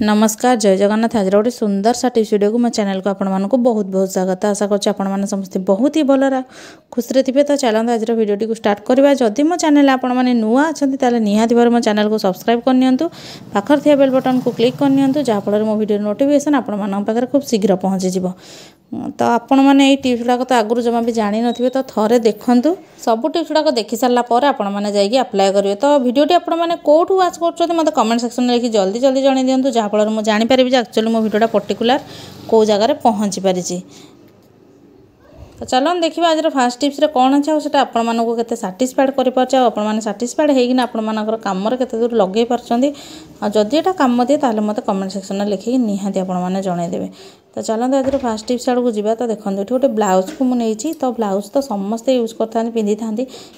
नमस्कार जय जगन्नाथ। आज गोटे सुंदर सा टिप्स वीडियो को मो चैनल को आपण मानक बहुत बहुत स्वागत। आशा करछि आपण माने समस्त बहुत ही भल खुशी थे। तो चलते आज वीडियो को स्टार्ट करवा। जदि मो चैनल आपण माने नुआ अछंती ताले निहाती भाव मो चैनल को सब्सक्राइब करनियंतु, पाखर थिया बेल बटन को क्लिक करनियंतु, जहाँ फल मो वीडियो नोटिफिकेशन आपण मानक पाखरे खूब शीघ्र पहुँची जिवो। तो आपण मैंने ये टिप्स गुड़ाक तो आगुरी जमा भी जानी नथिबे, तो थरे देखंतु। सब टिप्स गुड़ाक देखि सारा पर आपण मैंने जाइए अप्लाई करेंगे। तो वीडियोटी आपण मैंने कोठू वाच कर मत कमेंट सेक्शन में लिखि जल्दी जल्दी जणाई दियंतु, जहाँ फल मुझे जानीपारि एक्चुअली मो वीडियोटा पर्टिकुलर कौ जगार पहुँची पारिछि। तो चलो देखिए आज फास्ट टिप्स कौन अच्छे आटा आपण मानक केते साटिस्फाइड कर पाने साटिस्फाइड होना आपण मानकर कम केते दूर लगे पार्टी। जदि एटा काम दिए ताले मते कमेंट सेक्शन में लिखिक निहाती आपण माने जणाइदेवे। तो चलते आज फास्ट टिप्स आड़ को जावा। तो देखो ये गोटे ब्लाउज को मुझे तो ब्लाउज तो समस्ते यूज करते पिंधि था,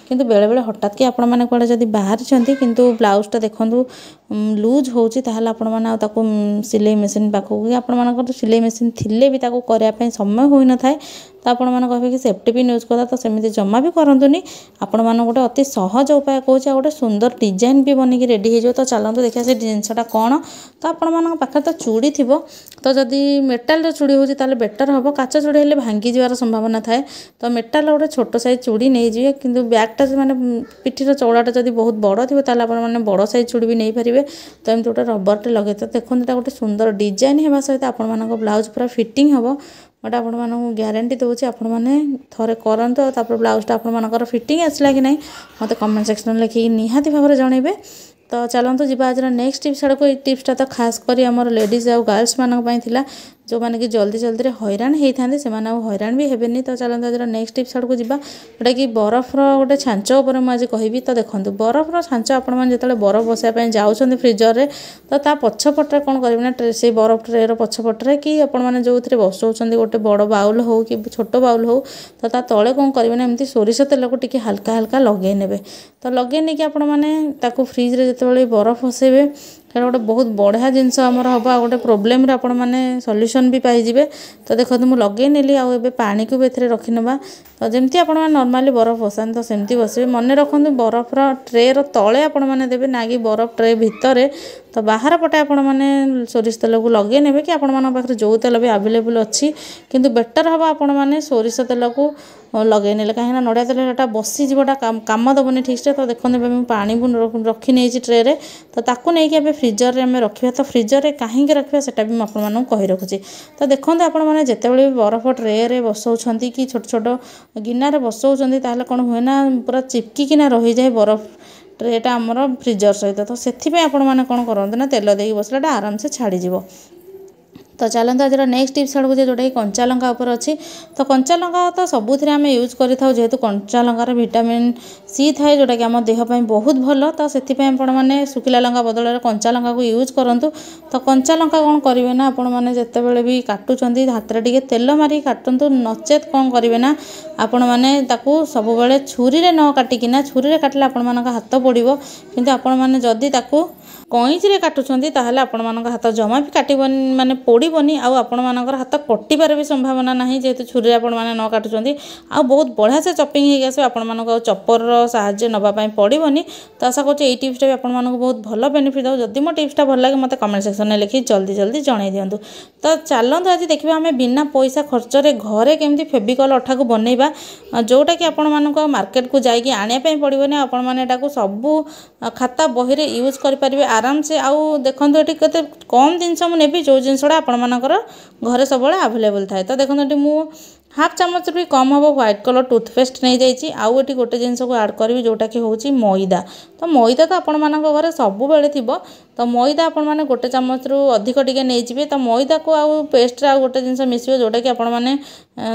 किंतु बेले बेले हठात कि आपण मैंने कड़े जब बाहर किंतु ब्लाउजटा देखो लूज होची ताहले आपण माने ताको सिलाई मेसीन पाखक आपण मानकर सिलाई मेसीन थिले भी ताको करने समय हो न थाए। तो आपण मैंने कहे कि सेफ्टी पिन यूज करता, तो सेमती जमा भी करंतुनी। आपण मान गोटे अति सहज उपाय कहूँ गोटे सुंदर डिजाइन भी बनिकी रेडी हो। तो चलते देखिए से जिनसा कौन। तो आपण मान पाखे तो चूड़ी थी, तो जदि मेटाल चूड़ी होची ताले बेटर हम। काच चूड़ी हेल्ले भांगी जीवार संभावना थाए। तो मेटाल गोटे छोट साइज चूड़ी नहीं जाए, किंतु बैगटा माने पिठीर चौड़ाटा जदि बहुत बड़ थी ताले आपण माने बड़ साइज चूड़ी भी नहीं पारे। तो एमती गोटे रबरटे लगे। तो देखो यहाँ गोटे सुंदर डिजाइन होगा सहित आपण मान ब्लाउज पूरा फिटिंग हम। गोटे आपण मानक ग्यारंटी दूसरी आपण मैंने थे करतु। तापर ब्लाउजटा आपण मानकर फिटिंग आसला कि नहीं मत कमेंट सेक्शन में लिखिक निहाती भाव जनइबे। तो चलते जी आज नेक्स्ट टिप्स आड़ को। ये टिप्सटा तो खास कर आमर लेडीज आउ गर्ल्स मानी जो मैंने कि जल्दी जल्दी हैरान होता है से हैरान भी हेबेनी। तो चलते आज नेक्स्ट टिप्स आड़ को जावा, जोटा कि बरफर गोटे छांच उपर मुझे कहि। तो देखो बरफर छांच आपण मैंने जो बरफ बसाया जाऊँ फ्रिजर में, तो ता पछपटे कौन करेंगे से बरफ ट्रेर पछपटे कि आपण मैंने जो थे बसाऊँ गोटे बड़ बाउल हो कि छोट बाउल हो, तो ता तले कौन करेंगे एमती सोरिष तेल को टी हल्का हल्का लगे ने। तो लगे नहीं कि आपण मैंने फ्रिज्रे जो बरफ बसैबे क्या गोटे बहुत बढ़िया जिनस आमर हम गोटे प्रोब्लेम आपण मैंने सल्यूशन भी पाइबे। तो देखो मुझे लगे नेली आउ पानी को भी रखी नवा। तो जमती आप नॉर्मली बरफ बसाते तो सेमती बसवे। मन रखु बरफर ट्रेर तले आपण मैंने देवे ना कि बरफ ट्रे भितर। तो बाहर पटे आपण मैंने सोरिष तेल को लगे ने कि आपण मान पाखे जो तेल भी अवेलेबल अच्छी, किंतु बेटर हम आपण मैंने सोरिष तेल को लगे ने कहीं नड़िया तेलटा बसीजा कम दबनी ठीक से। तो देखो पानी रखी नहीं ट्रे। तो ताकू नहीं कि फ्रिजर रे आमे रखिया। तो फ्रिजर रे कहीं रखिया सेटा भी आपण मानक कहि रखुची। तो देखो आपण मैंने जितेबाला बरफ ट्रे रे बसाऊँ कि छोट छोट गिनार बसाऊँ ताहले कौन हुए ना पूरा चिपकिना रही जाए बरफ ट्रेटा आमर फ्रिजर सहित। तो से आपण मैंने कौन करते ना तेल देकी बसलाटा आराम से छाड़ीज। तो चलते आज नेक्स्ट टिप्स आड़ को जोटा कि कंचा लंका उपर अच्छी। तो कंचा लंका तो सबुथिरे आम यूज करें जेहेतु कंचा लंकार विटामिन सी थाए जोटा कि आम देहपाई बहुत भल। तो से मैंने सुखिला लंका बदल कंचा लंका को यूज करूँ। तो कंचा लंका कौन करेंगे ना आपण मैंने जितेबाला भी काटुंट हाथ में टे तेल मारिक काटतु, नचेत कौन करेंगे ना आपण मैंने सब छुरी रे न काटिकिना, छुरी रे काटिले आपण मानक हाथ पड़ो, किंतु आपण मैंने जदि ताकू कईची काटुंट ताहले आपण मानक हाथ जमा भी काटबनी माने पड़ोनी। आपण मानकर हाथ कटिबार भी संभावना नहीं जेहेतु छुरी आपण मैंने न काटुंट। आ बहुत बढ़िया से चपिंग हो आस आप चपर साहाଯ୍य नापी पड़ोनी। तो आशा करुँच ये टिप्सटा भी आपण मानक बहुत भल बेनिफिट दो। जदि मो टिप्सटा भल लगे मत कमेंट सेक्शन में लिखि जल्दी जल्दी जणाई दिंतु। तो चलते आज देखिए आम बिना पैसा खर्च घरे केमती फेविकल अठा को बनइबा, जोटा कि आपण मानक मार्केट को जाइए आने पड़ोनी। आपण मैंने सबू खाता बही यूज करें आराम से। आउ देखो ये केते कम जिनस मुझे जो जिनसा आपण मानकर घरे सब अवेलेबल थाए। तो देखो ये मु हाफ चामच भी कम हम व्हाइट कलर टूथपेस्ट नहीं जाइए। आउ ये गोटे जिनस को आड करी जोटा कि हूँ मैदा। तो मैदा तो आपण मान घरे सब बेले थी। तो मैदा आपण मैंने गोटे चामच रु अधिक टे नहीं। तो मैदा को आउ पेस्ट आउ गोटे जिनस मिसवे जोटा कि आपण मैंने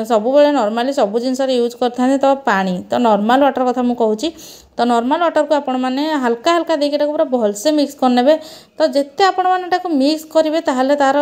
सब नॉर्मली सब जिनस यूज करते। तो पानी तो नॉर्मल वाटर कथा मुझे कहूँ। तो नॉर्मल वाटर को आपण मैंने हल्का हल्का देके पूरा भलसे मिक्स करने। तो जिते आपण मैंने मिक्स करेंगे ताहले तार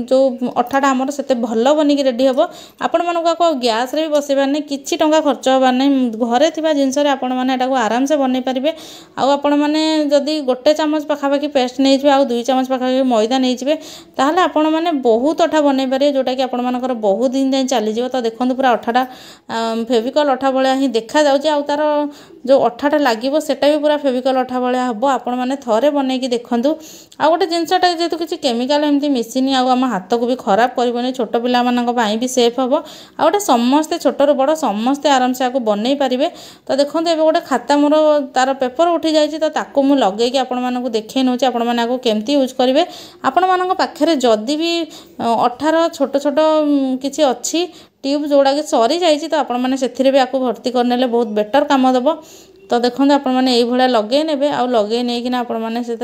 जो अठाटा आमर से भल बनिकी रेडी हम। आपण मानक गैस रे भी बसैबार नहीं, किसी टंका खर्च होबार नहीं। घरे थिबा जिनस आपण मैंने आराम से बनै पारिबे। आपण मैंने जदि गोटे चामच पाखापाखि पेस्ट नहीं जाए, आउ 2 चामच पाखापाखि मैदा नहीं जाए, ताहले आपण मैंने बहुत अठा बनै पारे जोटा कि आपण मानकर बहुत दिन जाए चली ହେଇଯିବ। तो देखो पूरा अठाटा फेविकल अठा भाया ही देखा जाउची आ तार जो अठाटा लागिवो सेटा भी पूरा फेविकल अठा भाया हबो। आपण माने थरे बनेकी देखंतु। आ गोटे जिनसटा जेतु किछि केमिकल एमती मिसिनी आ हम हाथ को भी खराब करबोनी, छोट पिला मानक पई भी सेफ हबो। आ गोटे समस्ते छोटरू बड़ समस्ते आराम से आको बनै पारिबे। तो देखंतु एबे गोटे खाता मोर तार पेपर उठी जाइछि, तो ताको मु लगेई कि आपण मानक देखै नउछि आपण माने आको केमती यूज करिवे। आपण मानक पाखरे जदी भी अठार छोट छोट किछि अछि ट्यूब जोड़ा कि सरी जाइछि, तो आपण माने सेथिरे भी आको भर्ती करनेले बहुत बेटर काम दबो। तो देखो आपण मैंने ये लगे ने आ लगे नहीं कि आपण मैंने से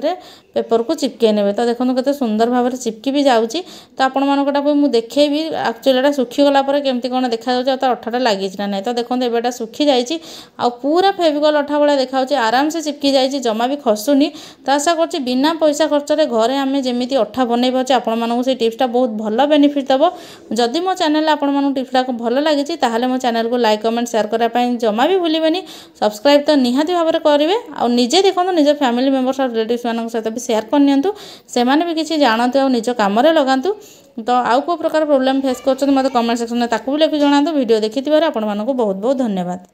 पेपर को चिपके ने। तो देखो केते सुंदर भाव में चिपकी भी जाऊँगी। तो आपण मानकटा मुझे देखेबी एक्चुअली सुखीगला केमती कौन देखा जाता अठाटा लगी ना नहीं। तो देखो एटा सुखी जाइए आ पूरा फेविकल अठा भाया देखा आराम से चिपकी जाइए, जमा भी खसुनी। तो आशा कर बिना पैसा खर्च घरे आम जमी अठा बनई पाचे आपण मानक से टिप्सटा बहुत भल बेनिफिट दब। जदि मो चैनल आपण मानक टिप्सटा भल लगी ताहले मो चैनल को लाइक कमेंट शेयर करने जमा भी भूलें। सब्सक्राइब तो निहाती भाव में करेंगे। आ निजे देखो निज फैमिली मेंबर्स और रिलेटिव्स मान सहित भी शेयर करनियंतु, से माने भी किसी जानते और निज काम लगातु। तो आउ को प्रकार प्रॉब्लम फेस कर मत कमेंट सेक्शन में ताकू भी लिखि जणातु। वीडियो देखि आपण मानक बहुत बहुत धन्यवाद।